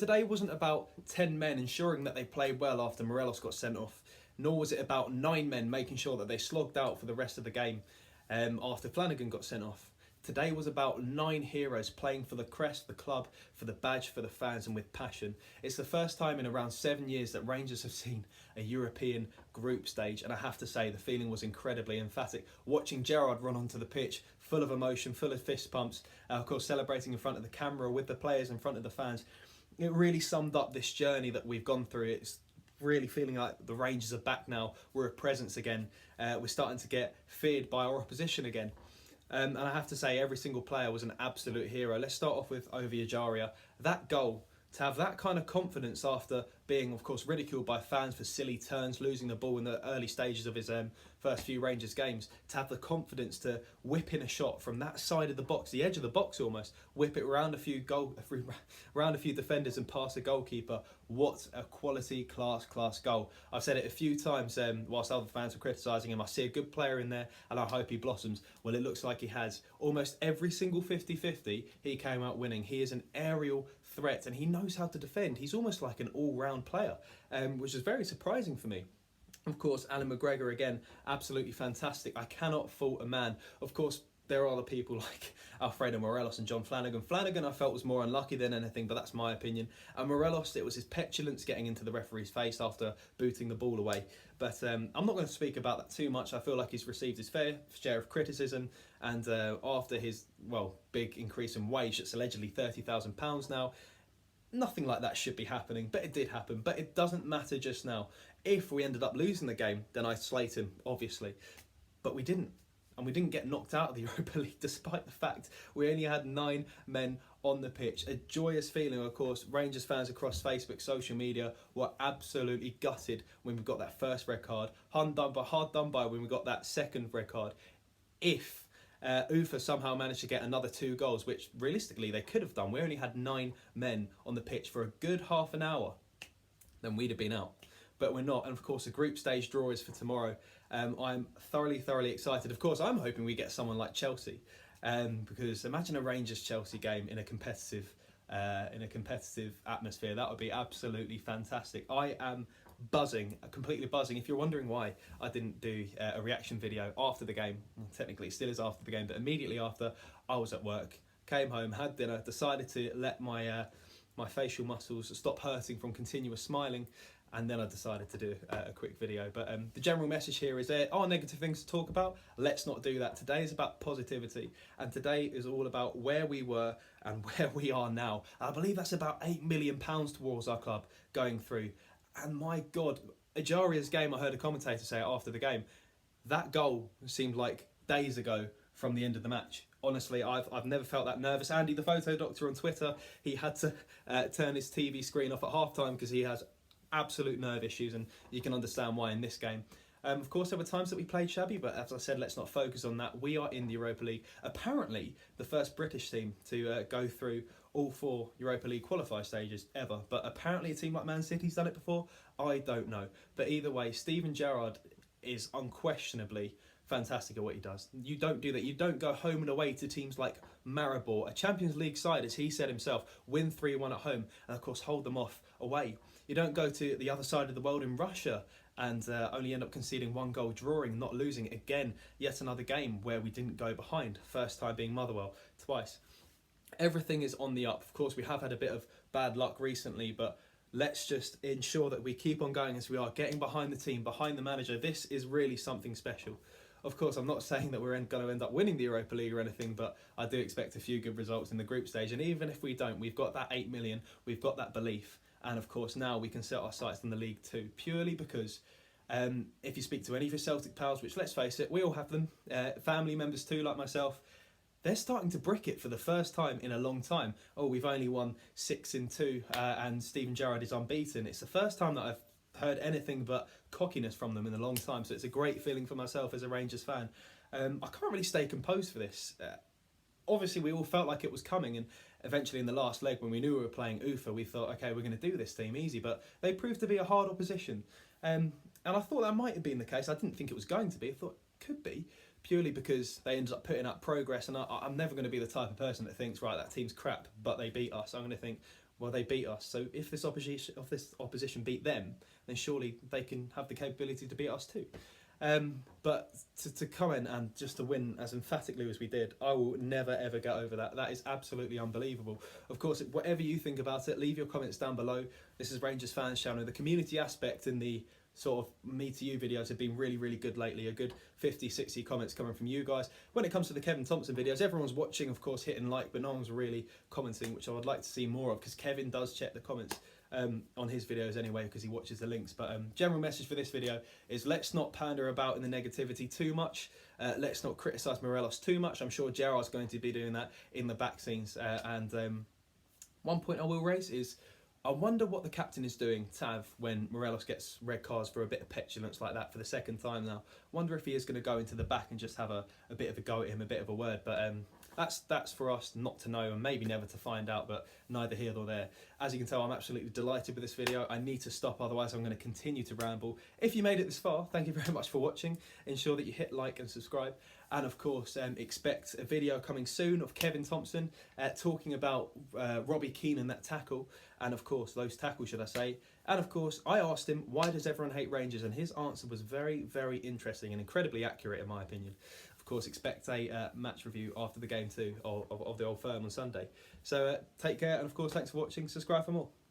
today wasn't about 10 men ensuring that they played well after Morelos got sent off, nor was it about 9 men making sure that they slogged out for the rest of the game after Flanagan got sent off. Today was about 9 heroes playing for the crest, the club, for the badge, for the fans, and with passion. It's the first time in around 7 years that Rangers have seen a European group stage, and I have to say the feeling was incredibly emphatic. Watching Gerrard run onto the pitch, full of emotion, full of fist pumps, of course celebrating in front of the camera with the players, in front of the fans, it really summed up this journey that we've gone through. It's really feeling like the Rangers are back now. We're a presence again. We're starting to get feared by our opposition again. And I have to say, every single player was an absolute hero. Let's start off with Gerrard. That goal, to have that kind of confidence after being, of course, ridiculed by fans for silly turns, losing the ball in the early stages of his first few Rangers games, to have the confidence to whip in a shot from that side of the box, the edge of the box almost, whip it around a few defenders and past the goalkeeper. What a quality, class goal. I've said it a few times whilst other fans were criticising him. I see a good player in there and I hope he blossoms. Well, it looks like he has. Almost every single 50-50 he came out winning. He is an aerial threat and he knows how to defend. He's almost like an all-round player, which is very surprising for me. Of course, Alan McGregor again, absolutely fantastic. I cannot fault a man. Of course, there are other people like Alfredo Morelos and John Flanagan. Flanagan I felt was more unlucky than anything, but that's my opinion. And Morelos, it was his petulance getting into the referee's face after booting the ball away. But I'm not going to speak about that too much. I feel like he's received his fair share of criticism. And after his, big increase in wage, it's allegedly £30,000 now, nothing like that should be happening, but it did happen. But it doesn't matter just now. If we ended up losing the game, then I'd slate him, obviously. But we didn't. And we didn't get knocked out of the Europa League, despite the fact we only had 9 men on the pitch. A joyous feeling, of course. Rangers fans across Facebook, social media were absolutely gutted when we got that first red card. Hard done by when we got that second red card. If UFA somehow managed to get another 2 goals, which realistically they could have done. We only had 9 men on the pitch for a good half an hour. Then we'd have been out. But we're not. And of course, the group stage draw is for tomorrow. I'm thoroughly excited. Of course, I'm hoping we get someone like Chelsea. Because imagine a Rangers-Chelsea game in a competitive atmosphere. That would be absolutely fantastic. I am buzzing, completely buzzing. If you're wondering why I didn't do a reaction video after the game, well, technically it still is after the game, but immediately after, I was at work, came home, had dinner, decided to let my facial muscles stop hurting from continuous smiling, and then I decided to do a quick video. But the general message here is there are negative things to talk about. Let's not do that. Today is about positivity, and today is all about where we were and where we are now. I believe that's about £8 million towards our club going through. And my God, Ajaria's game, I heard a commentator say after the game, that goal seemed like days ago from the end of the match. Honestly, I've never felt that nervous. Andy, the photo doctor on Twitter, he had to turn his TV screen off at half-time because he has absolute nerve issues, and you can understand why in this game. Of course, there were times that we played shabby, but as I said, let's not focus on that. We are in the Europa League. Apparently, the first British team to go through all 4 Europa League qualifier stages ever. But apparently a team like Man City's done it before. I don't know. But either way, Steven Gerrard is unquestionably fantastic at what he does. You don't do that. You don't go home and away to teams like Maribor, a Champions League side, as he said himself, win 3-1 at home, and of course hold them off away. You don't go to the other side of the world in Russia and only end up conceding 1 goal, drawing, not losing. Again, yet another game where we didn't go behind. First time being Motherwell, twice. Everything is on the up. Of course, we have had a bit of bad luck recently, but let's just ensure that we keep on going as we are, getting behind the team, behind the manager. This is really something special. Of course, I'm not saying that we're going to end up winning the Europa League or anything, but I do expect a few good results in the group stage. And even if we don't, we've got that 8 million, we've got that belief. And of course, now we can set our sights on the League too, purely because if you speak to any of your Celtic pals, which let's face it, we all have them, family members too, like myself, they're starting to brick it for the first time in a long time. Oh, we've only won 6-2 and Steven Gerrard is unbeaten. It's the first time that I've heard anything but cockiness from them in a long time, so it's a great feeling for myself as a Rangers fan. I can't really stay composed for this. Obviously, we all felt like it was coming, and eventually in the last leg, when we knew we were playing UFA, we thought, okay, we're going to do this team easy, but they proved to be a hard opposition. And I thought that might have been the case. I didn't think it was going to be. I thought it could be, purely because they ended up putting up progress, and I'm never going to be the type of person that thinks, right, that team's crap, but they beat us. I'm going to think, well, they beat us. So if this opposition beat them, then surely they can have the capability to beat us too. But to come in and just to win as emphatically as we did, I will never ever get over that. That is absolutely unbelievable. Of course, whatever you think about it, leave your comments down below. This is Rangers Fans Channel. The community aspect in the sort of me to you videos have been really, really good lately. A good 50, 60 comments coming from you guys. When it comes to the Kevin Thompson videos, everyone's watching, of course, hitting like, but no one's really commenting, which I would like to see more of, because Kevin does check the comments on his videos anyway, because he watches the links. But general message for this video is, let's not pander about in the negativity too much. Let's not criticise Morelos too much. I'm sure Gerrard's going to be doing that in the back scenes. One point I will raise is, I wonder what the captain is doing, Tav, when Morelos gets red cards for a bit of petulance like that for the second time now. Wonder if he is going to go into the back and just have a bit of a go at him, a bit of a word. But that's for us not to know, and maybe never to find out, but neither here nor there. As you can tell, I'm absolutely delighted with this video. I need to stop, otherwise I'm going to continue to ramble. If you made it this far, thank you very much for watching. Ensure that you hit like and subscribe. And of course, expect a video coming soon of Kevin Thompson talking about Robbie Keane and that tackle. And of course, those tackles, should I say. And of course, I asked him, why does everyone hate Rangers? And his answer was very, very interesting and incredibly accurate in my opinion. Of course, expect a match review after the game too, of the Old Firm on Sunday. So take care, and of course, thanks for watching. Subscribe for more.